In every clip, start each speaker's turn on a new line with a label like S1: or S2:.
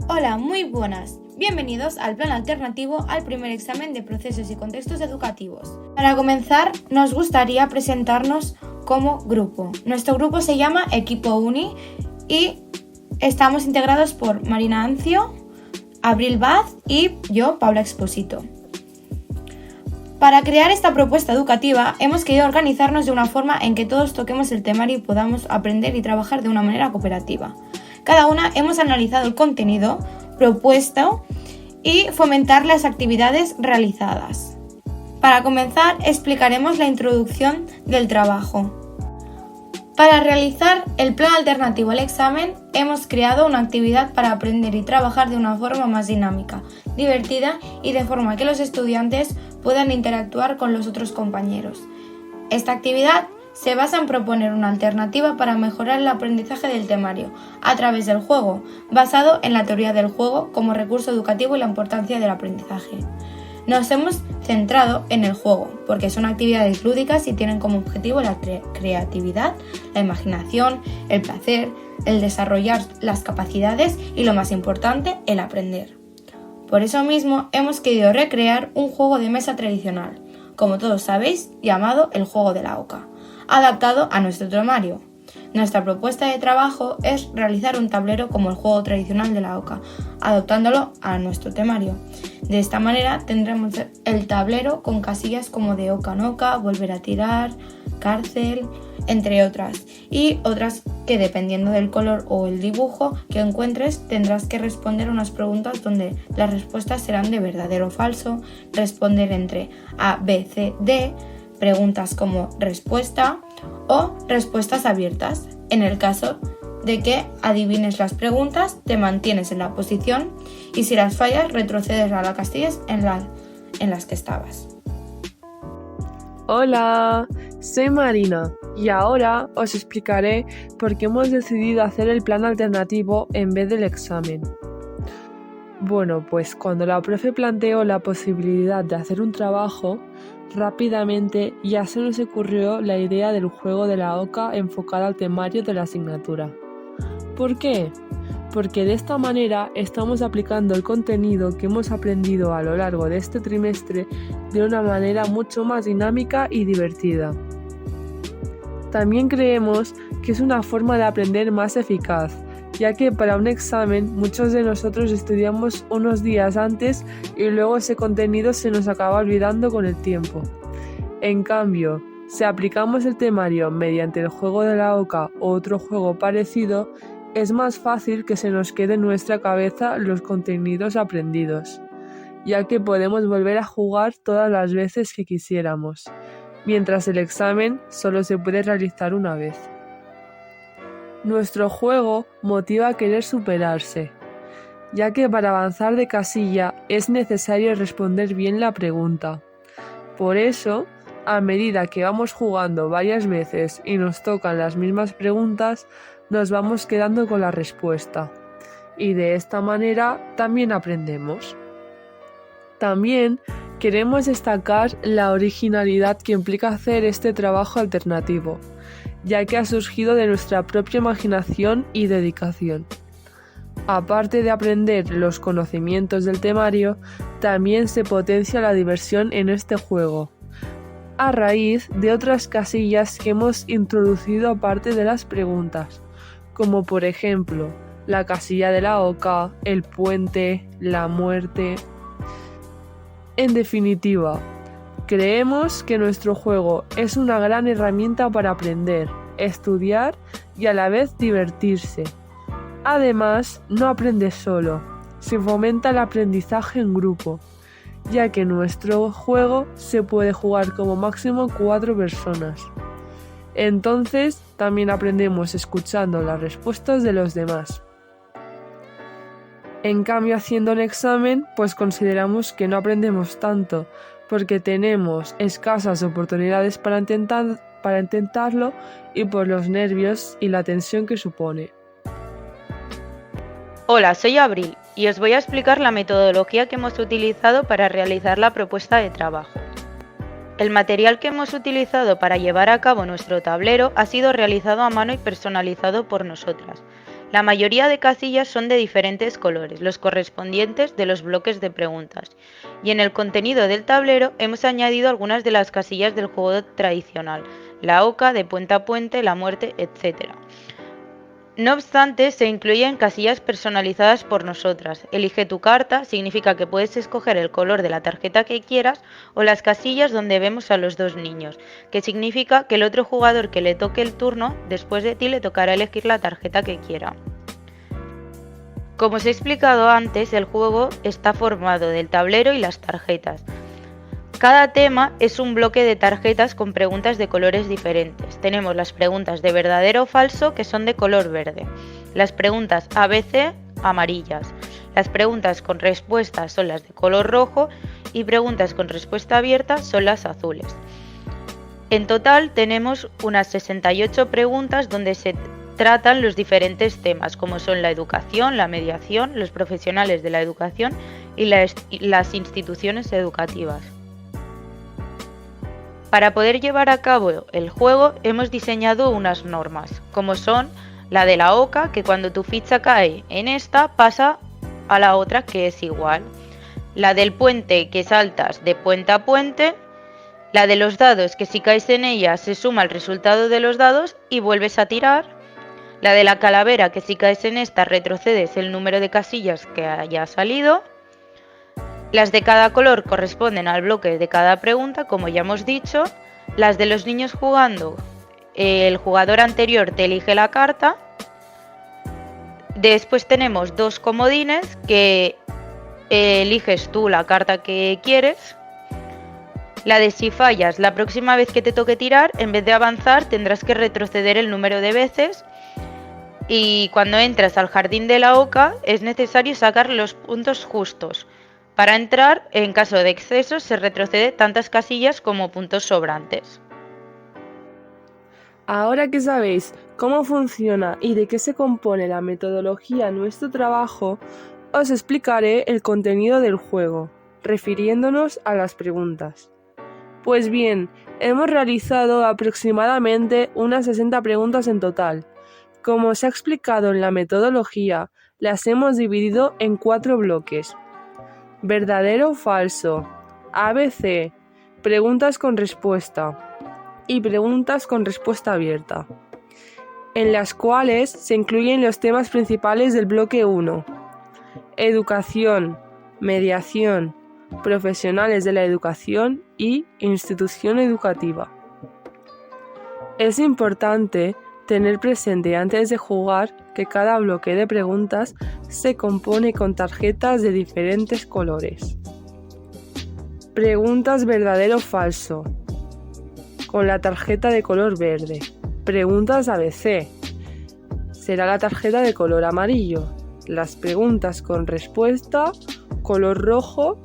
S1: Hola, muy buenas. Bienvenidos al plan alternativo al primer examen de procesos y contextos educativos. Para comenzar, nos gustaría presentarnos como grupo. Nuestro grupo se llama Equipo Uni y estamos integrados por Marina Ancio, Abril Baz y yo, Paula Exposito. Para crear esta propuesta educativa hemos querido organizarnos de una forma en que todos toquemos el temario y podamos aprender y trabajar de una manera cooperativa. Cada una hemos analizado el contenido propuesto y fomentar las actividades realizadas. Para comenzar, explicaremos la introducción del trabajo. Para realizar el plan alternativo al examen, hemos creado una actividad para aprender y trabajar de una forma más dinámica, divertida y de forma que los estudiantes puedan interactuar con los otros compañeros. Esta actividad se basa en proponer una alternativa para mejorar el aprendizaje del temario a través del juego, basado en la teoría del juego como recurso educativo y la importancia del aprendizaje. Nos hemos centrado en el juego, porque son actividades lúdicas y tienen como objetivo la creatividad, la imaginación, el placer, el desarrollar las capacidades y, lo más importante, el aprender. Por eso mismo hemos querido recrear un juego de mesa tradicional, como todos sabéis, llamado el juego de la oca, adaptado a nuestro temario. Nuestra propuesta de trabajo es realizar un tablero como el juego tradicional de la oca, adaptándolo a nuestro temario. De esta manera tendremos el tablero con casillas como de oca en oca, volver a tirar, cárcel, entre otras, y otras que dependiendo del color o el dibujo que encuentres tendrás que responder unas preguntas donde las respuestas serán de verdadero o falso, responder entre A, B, C, D, preguntas como respuesta o respuestas abiertas. En el caso de que adivines las preguntas, te mantienes en la posición y si las fallas, retrocedes a las casillas en las que estabas.
S2: Hola, soy Marina y ahora os explicaré por qué hemos decidido hacer el plan alternativo en vez del examen. Bueno, pues cuando la profe planteó la posibilidad de hacer un trabajo, rápidamente ya se nos ocurrió la idea del juego de la oca enfocada al temario de la asignatura. ¿Por qué? Porque de esta manera estamos aplicando el contenido que hemos aprendido a lo largo de este trimestre de una manera mucho más dinámica y divertida. También creemos que es una forma de aprender más eficaz, ya que para un examen muchos de nosotros estudiamos unos días antes y luego ese contenido se nos acaba olvidando con el tiempo. En cambio, si aplicamos el temario mediante el juego de la oca o otro juego parecido, es más fácil que se nos quede en nuestra cabeza los contenidos aprendidos, ya que podemos volver a jugar todas las veces que quisiéramos, mientras el examen solo se puede realizar una vez. Nuestro juego motiva a querer superarse, ya que para avanzar de casilla es necesario responder bien la pregunta. Por eso, a medida que vamos jugando varias veces y nos tocan las mismas preguntas, nos vamos quedando con la respuesta. Y de esta manera también aprendemos. También queremos destacar la originalidad que implica hacer este trabajo alternativo, ya que ha surgido de nuestra propia imaginación y dedicación. Aparte de aprender los conocimientos del temario, también se potencia la diversión en este juego, a raíz de otras casillas que hemos introducido aparte de las preguntas, como por ejemplo la casilla de la oca, el puente, la muerte. En definitiva, creemos que nuestro juego es una gran herramienta para aprender, estudiar y a la vez divertirse. Además, no aprendes solo, se fomenta el aprendizaje en grupo, ya que nuestro juego se puede jugar como máximo 4 personas. Entonces, también aprendemos escuchando las respuestas de los demás. En cambio, haciendo un examen, pues consideramos que no aprendemos tanto, porque tenemos escasas oportunidades para intentarlo y por los nervios y la tensión que supone.
S3: Hola, soy Abril y os voy a explicar la metodología que hemos utilizado para realizar la propuesta de trabajo. El material que hemos utilizado para llevar a cabo nuestro tablero ha sido realizado a mano y personalizado por nosotras. La mayoría de casillas son de diferentes colores, los correspondientes de los bloques de preguntas. Y en el contenido del tablero hemos añadido algunas de las casillas del juego tradicional, la oca, de puente a puente, la muerte, etc. No obstante, se incluyen casillas personalizadas por nosotras. Elige tu carta significa que puedes escoger el color de la tarjeta que quieras, o las casillas donde vemos a los dos niños, que significa que el otro jugador que le toque el turno después de ti le tocará elegir la tarjeta que quiera. Como os he explicado antes, el juego está formado del tablero y las tarjetas. Cada tema es un bloque de tarjetas con preguntas de colores diferentes. Tenemos las preguntas de verdadero o falso, que son de color verde. Las preguntas ABC, amarillas. Las preguntas con respuestas son las de color rojo y preguntas con respuesta abierta son las azules. En total tenemos unas 68 preguntas donde se tratan los diferentes temas, como son la educación, la mediación, los profesionales de la educación y las instituciones educativas. Para poder llevar a cabo el juego hemos diseñado unas normas, como son la de la oca, que cuando tu ficha cae en esta pasa a la otra que es igual, la del puente, que saltas de puente a puente, la de los dados, que si caes en ella se suma el resultado de los dados y vuelves a tirar, la de la calavera, que si caes en esta retrocedes el número de casillas que haya salido. Las de cada color corresponden al bloque de cada pregunta, como ya hemos dicho. Las de los niños jugando, el jugador anterior te elige la carta. Después tenemos dos comodines que eliges tú la carta que quieres. La de si fallas, la próxima vez que te toque tirar, en vez de avanzar tendrás que retroceder el número de veces. Y cuando entras al jardín de la oca es necesario sacar los puntos justos. Para entrar, en caso de exceso, se retrocede tantas casillas como puntos sobrantes.
S2: Ahora que sabéis cómo funciona y de qué se compone la metodología en nuestro trabajo, os explicaré el contenido del juego, refiriéndonos a las preguntas. Pues bien, hemos realizado aproximadamente unas 60 preguntas en total. Como os he explicado en la metodología, las hemos dividido en 4 bloques. Verdadero o falso, ABC, preguntas con respuesta y preguntas con respuesta abierta, en las cuales se incluyen los temas principales del bloque 1, educación, mediación, profesionales de la educación y institución educativa. Es importante tener presente antes de jugar que cada bloque de preguntas se compone con tarjetas de diferentes colores. Preguntas verdadero o falso, con la tarjeta de color verde. Preguntas ABC, será la tarjeta de color amarillo. Las preguntas con respuesta, color rojo,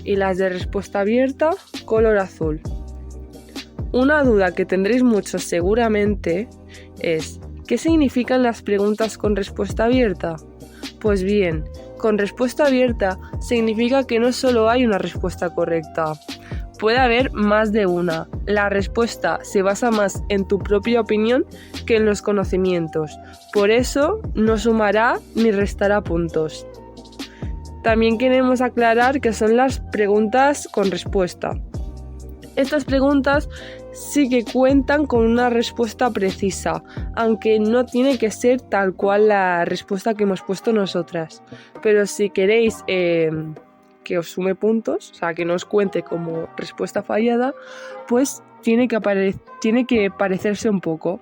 S2: y las de respuesta abierta, color azul. Una duda que tendréis muchos seguramente es: ¿qué significan las preguntas con respuesta abierta? Pues bien, con respuesta abierta significa que no solo hay una respuesta correcta, puede haber más de una. La respuesta se basa más en tu propia opinión que en los conocimientos, por eso no sumará ni restará puntos. También queremos aclarar que son las preguntas con respuesta. Estas preguntas sí que cuentan con una respuesta precisa, aunque no tiene que ser tal cual la respuesta que hemos puesto nosotras. Pero si queréis que os sume puntos, o sea, que no os cuente como respuesta fallada, pues tiene que parecerse un poco.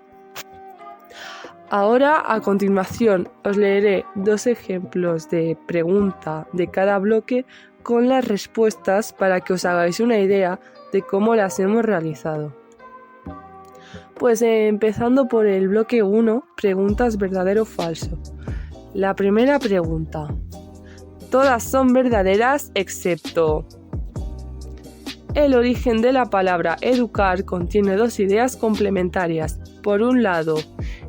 S2: Ahora, a continuación, os leeré 2 ejemplos de pregunta de cada bloque con las respuestas para que os hagáis una idea de cómo las hemos realizado. Pues empezando por el bloque 1, preguntas verdadero o falso. La primera pregunta: todas son verdaderas excepto. El origen de la palabra educar contiene 2 ideas complementarias. Por un lado,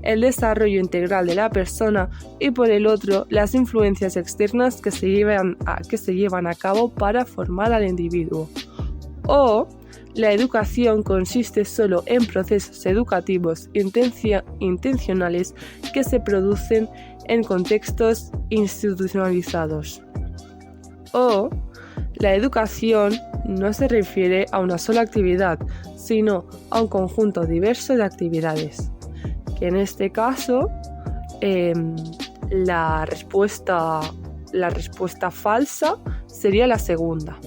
S2: el desarrollo integral de la persona y por el otro, las influencias externas que se llevan a cabo para formar al individuo. O la educación consiste solo en procesos educativos intencionales que se producen en contextos institucionalizados. O la educación no se refiere a una sola actividad, sino a un conjunto diverso de actividades. Que en este caso, la respuesta falsa sería la segunda.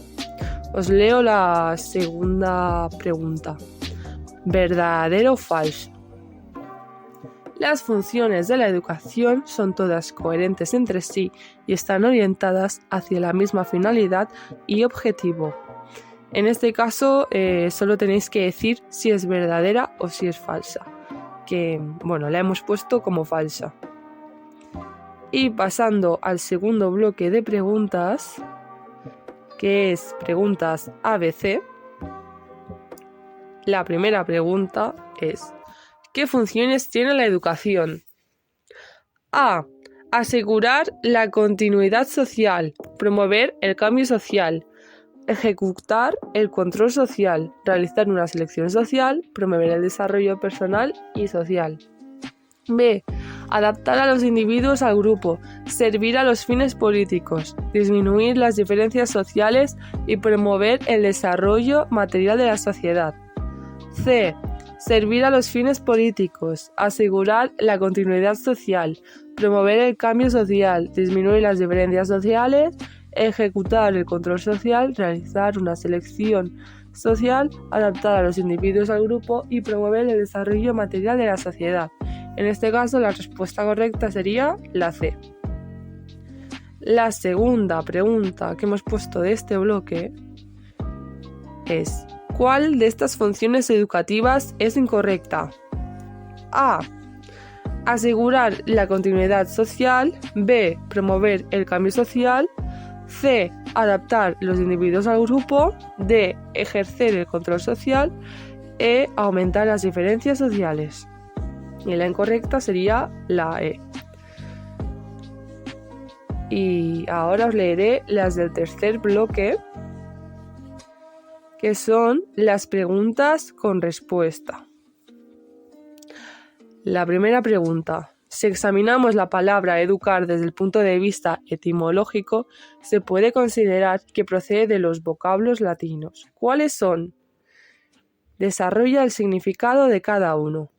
S2: Os leo la segunda pregunta. ¿Verdadero o falso? Las funciones de la educación son todas coherentes entre sí y están orientadas hacia la misma finalidad y objetivo. En este caso, solo tenéis que decir si es verdadera o si es falsa, que, la hemos puesto como falsa. Y pasando al segundo bloque de preguntas, que es preguntas ABC, la primera pregunta es: ¿qué funciones tiene la educación? A. Asegurar la continuidad social, promover el cambio social, ejecutar el control social, realizar una selección social, promover el desarrollo personal y social. B. Adaptar a los individuos al grupo, servir a los fines políticos, disminuir las diferencias sociales y promover el desarrollo material de la sociedad. C. Servir a los fines políticos, asegurar la continuidad social, promover el cambio social, disminuir las diferencias sociales, ejecutar el control social, realizar una selección social, adaptar a los individuos al grupo y promover el desarrollo material de la sociedad. En este caso, la respuesta correcta sería la C. La segunda pregunta que hemos puesto de este bloque es: ¿cuál de estas funciones educativas es incorrecta? A. Asegurar la continuidad social. B. Promover el cambio social. C. Adaptar los individuos al grupo. D. Ejercer el control social. E. Aumentar las diferencias sociales. Y la incorrecta sería la E. Y ahora os leeré las del tercer bloque, que son las preguntas con respuesta. La primera pregunta: si examinamos la palabra educar desde el punto de vista etimológico, se puede considerar que procede de los vocablos latinos. ¿Cuáles son? Desarrolla el significado de cada uno.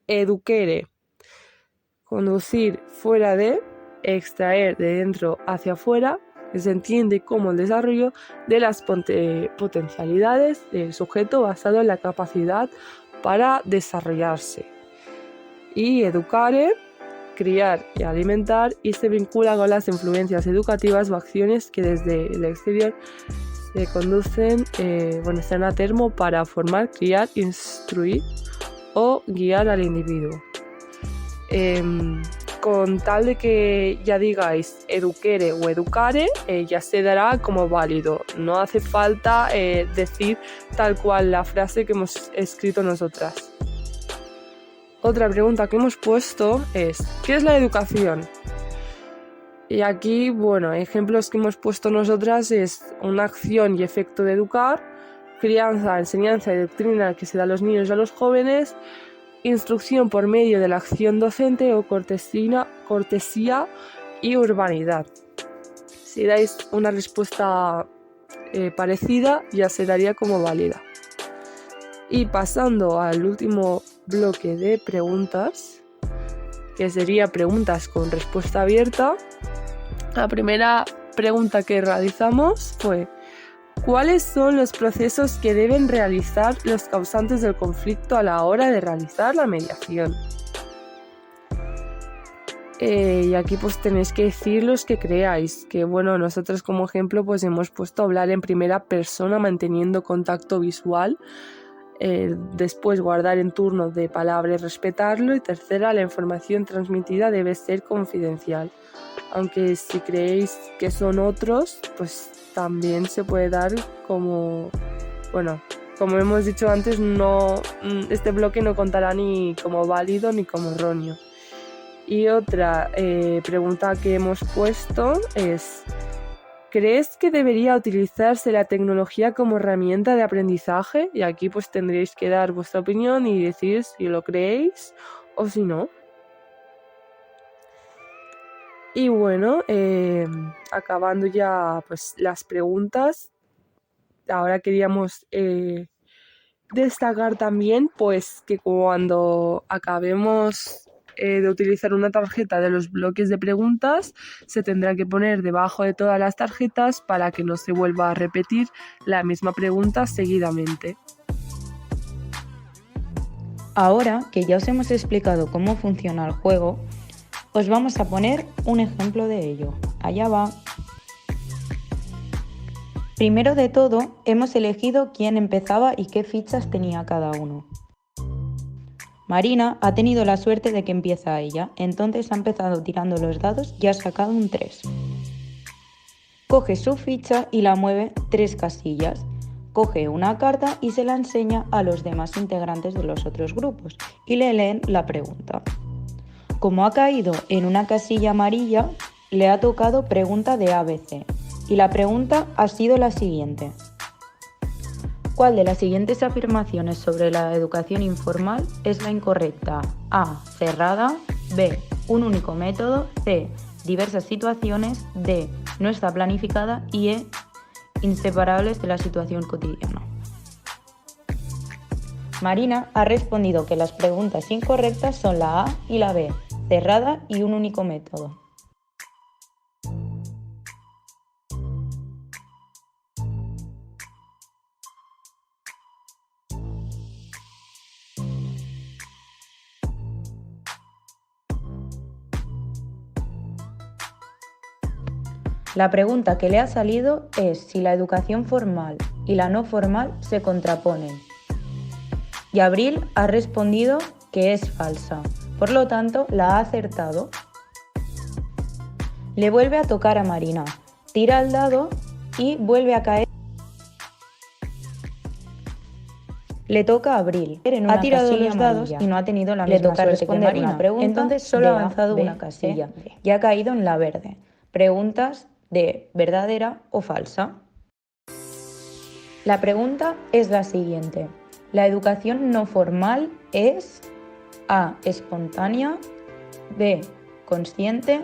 S2: Educere: conducir fuera de, extraer de dentro hacia afuera, que se entiende como el desarrollo de las potencialidades del sujeto basado en la capacidad para desarrollarse. Y educare: criar y alimentar, y se vincula con las influencias educativas o acciones que desde el exterior se conducen, están a termo para formar, criar, instruir o guiar al individuo. Con tal de que ya digáis eduquere o educare, ya se dará como válido. No hace falta decir tal cual la frase que hemos escrito nosotras. Otra pregunta que hemos puesto es: ¿qué es la educación? Y aquí, ejemplos que hemos puesto nosotras es una acción y efecto de educar, crianza, enseñanza y doctrina que se da a los niños y a los jóvenes, instrucción por medio de la acción docente o cortesía y urbanidad. Si dais una respuesta parecida, ya se daría como válida. Y pasando al último bloque de preguntas, que sería preguntas con respuesta abierta, la primera pregunta que realizamos fue: ¿cuáles son los procesos que deben realizar los causantes del conflicto a la hora de realizar la mediación? Y aquí tenéis que decir los que creáis, que nosotros como ejemplo hemos puesto hablar en primera persona manteniendo contacto visual, después guardar en turno de palabra y respetarlo, y tercera, la información transmitida debe ser confidencial, aunque si creéis que son otros, también se puede dar como hemos dicho antes, este bloque no contará ni como válido ni como erróneo. Y otra pregunta que hemos puesto es: ¿crees que debería utilizarse la tecnología como herramienta de aprendizaje? Y aquí tendréis que dar vuestra opinión y decir si lo creéis o si no. Y bueno, acabando ya pues las preguntas, ahora queríamos destacar también pues que cuando acabemos de utilizar una tarjeta de los bloques de preguntas, se tendrá que poner debajo de todas las tarjetas para que no se vuelva a repetir la misma pregunta seguidamente.
S3: Ahora que ya os hemos explicado cómo funciona el juego, os vamos a poner un ejemplo de ello. Allá va. Primero de todo, hemos elegido quién empezaba y qué fichas tenía cada uno. Marina ha tenido la suerte de que empieza ella, entonces ha empezado tirando los dados y ha sacado un 3. Coge su ficha y la mueve 3 casillas. Coge una carta y se la enseña a los demás integrantes de los otros grupos y le leen la pregunta. Como ha caído en una casilla amarilla, le ha tocado pregunta de ABC y la pregunta ha sido la siguiente. ¿Cuál de las siguientes afirmaciones sobre la educación informal es la incorrecta? A. Cerrada. B. Un único método. C. Diversas situaciones. D. No está planificada. Y E. Inseparables de la situación cotidiana. Marina ha respondido que las preguntas incorrectas son la A y la B, cerrada y un único método. La pregunta que le ha salido es si la educación formal y la no formal se contraponen. Y Abril ha respondido que es falsa, por lo tanto la ha acertado. Le vuelve a tocar a Marina, tira el dado y vuelve a caer. Le toca a Abril. Ha tirado los dados y no ha tenido la misma suerte que Marina. Una pregunta, entonces solo ha avanzado una casilla y ha caído en la verde. Preguntas de verdadera o falsa. La pregunta es la siguiente. La educación no formal es A. Espontánea. B. Consciente.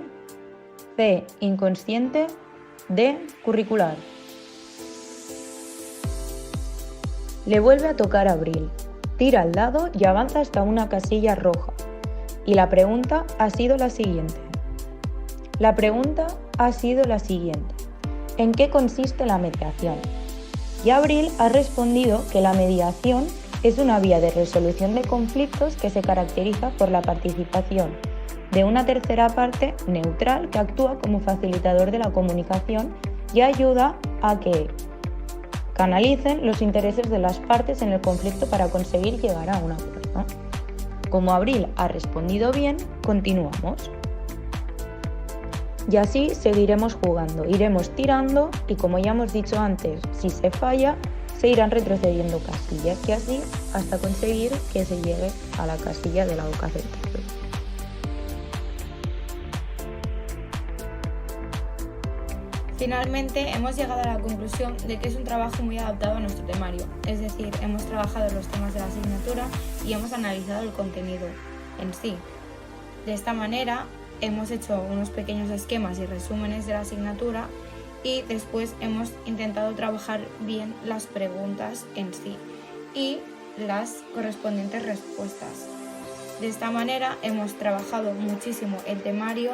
S3: C. Inconsciente. D. Curricular. Le vuelve a tocar a Abril. Tira al dado y avanza hasta una casilla roja. Y la pregunta ha sido la siguiente. ¿En qué consiste la mediación? Y Abril ha respondido que la mediación es una vía de resolución de conflictos que se caracteriza por la participación de una tercera parte neutral que actúa como facilitador de la comunicación y ayuda a que canalicen los intereses de las partes en el conflicto para conseguir llegar a un acuerdo. Como Abril ha respondido bien, continuamos. Y así seguiremos jugando, iremos tirando y como ya hemos dicho antes, si se falla, se irán retrocediendo casillas y así hasta conseguir que se llegue a la casilla de la educación.
S1: Finalmente hemos llegado a la conclusión de que es un trabajo muy adaptado a nuestro temario, es decir, hemos trabajado los temas de la asignatura y hemos analizado el contenido en sí. De esta manera hemos hecho unos pequeños esquemas y resúmenes de la asignatura y después hemos intentado trabajar bien las preguntas en sí y las correspondientes respuestas. De esta manera hemos trabajado muchísimo el temario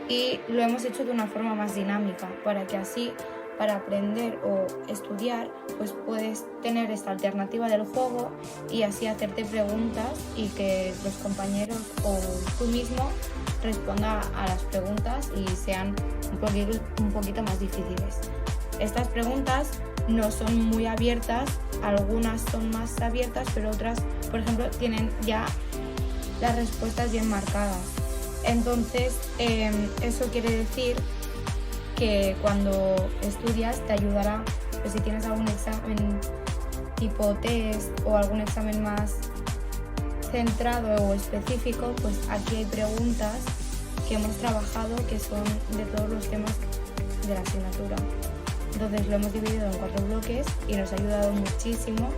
S1: y lo hemos hecho de una forma más dinámica para que así, para aprender o estudiar, pues puedes tener esta alternativa del juego y así hacerte preguntas y que los compañeros o tú mismo responda a las preguntas y sean un poquito más difíciles. Estas preguntas no son muy abiertas, algunas son más abiertas, pero otras, por ejemplo, tienen ya las respuestas bien marcadas. Entonces, eso quiere decir que cuando estudias te ayudará, pues si tienes algún examen tipo test o algún examen más centrado o específico, pues aquí hay preguntas que hemos trabajado que son de todos los temas de la asignatura. Entonces lo hemos dividido en 4 bloques y nos ha ayudado muchísimo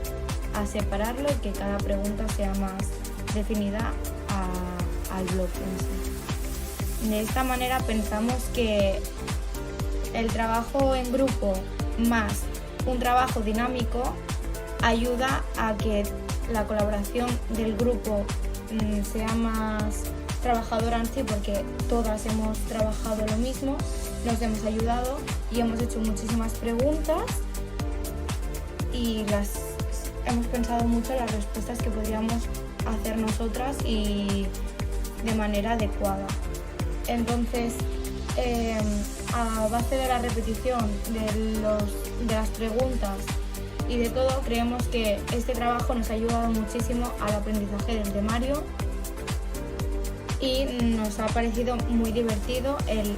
S1: a separarlo y que cada pregunta sea más definida al bloque en sí. De esta manera pensamos que el trabajo en grupo más un trabajo dinámico ayuda a que la colaboración del grupo sea más trabajadora en sí, porque todas hemos trabajado lo mismo, nos hemos ayudado y hemos hecho muchísimas preguntas y hemos pensado mucho en las respuestas que podríamos hacer nosotras y de manera adecuada. Entonces, a base de la repetición de las preguntas y de todo, creemos que este trabajo nos ha ayudado muchísimo al aprendizaje del temario y nos ha parecido muy divertido el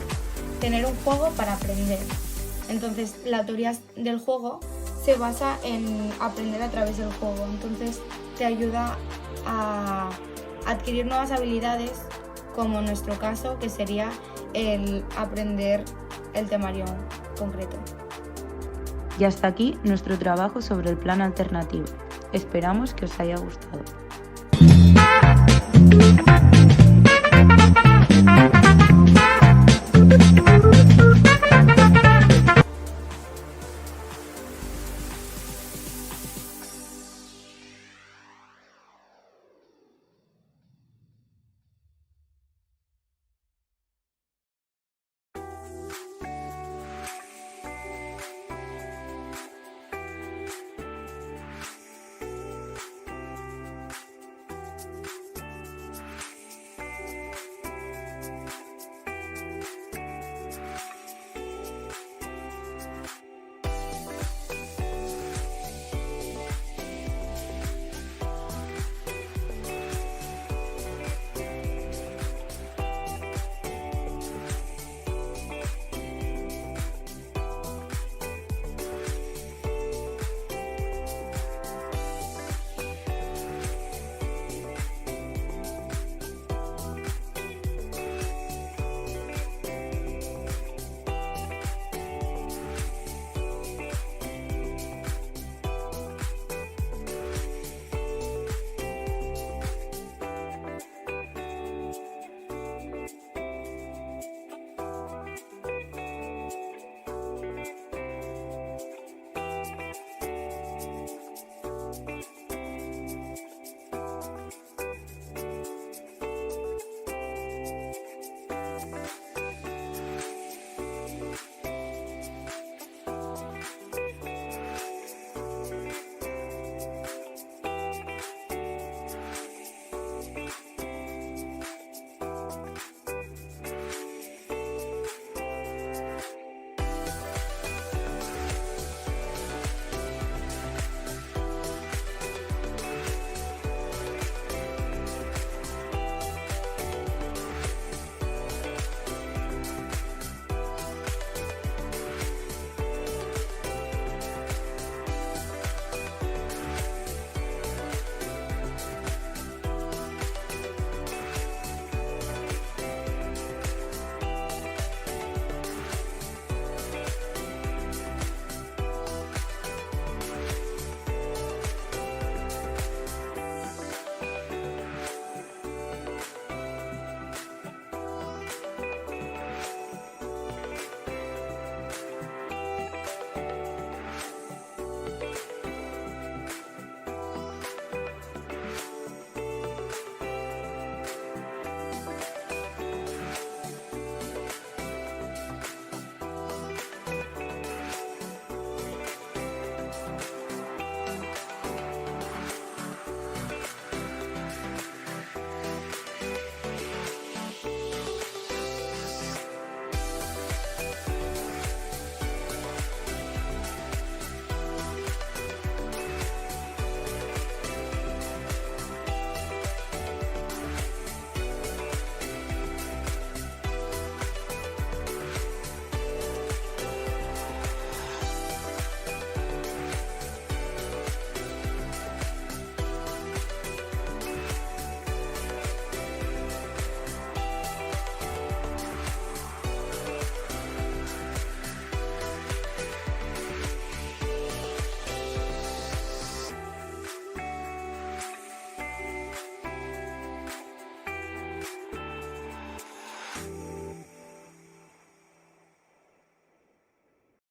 S1: tener un juego para aprender. Entonces, la teoría del juego se basa en aprender a través del juego, entonces te ayuda a adquirir nuevas habilidades, como en nuestro caso, que sería el aprender el temario concreto.
S3: Y hasta aquí nuestro trabajo sobre el plan alternativo. Esperamos que os haya gustado.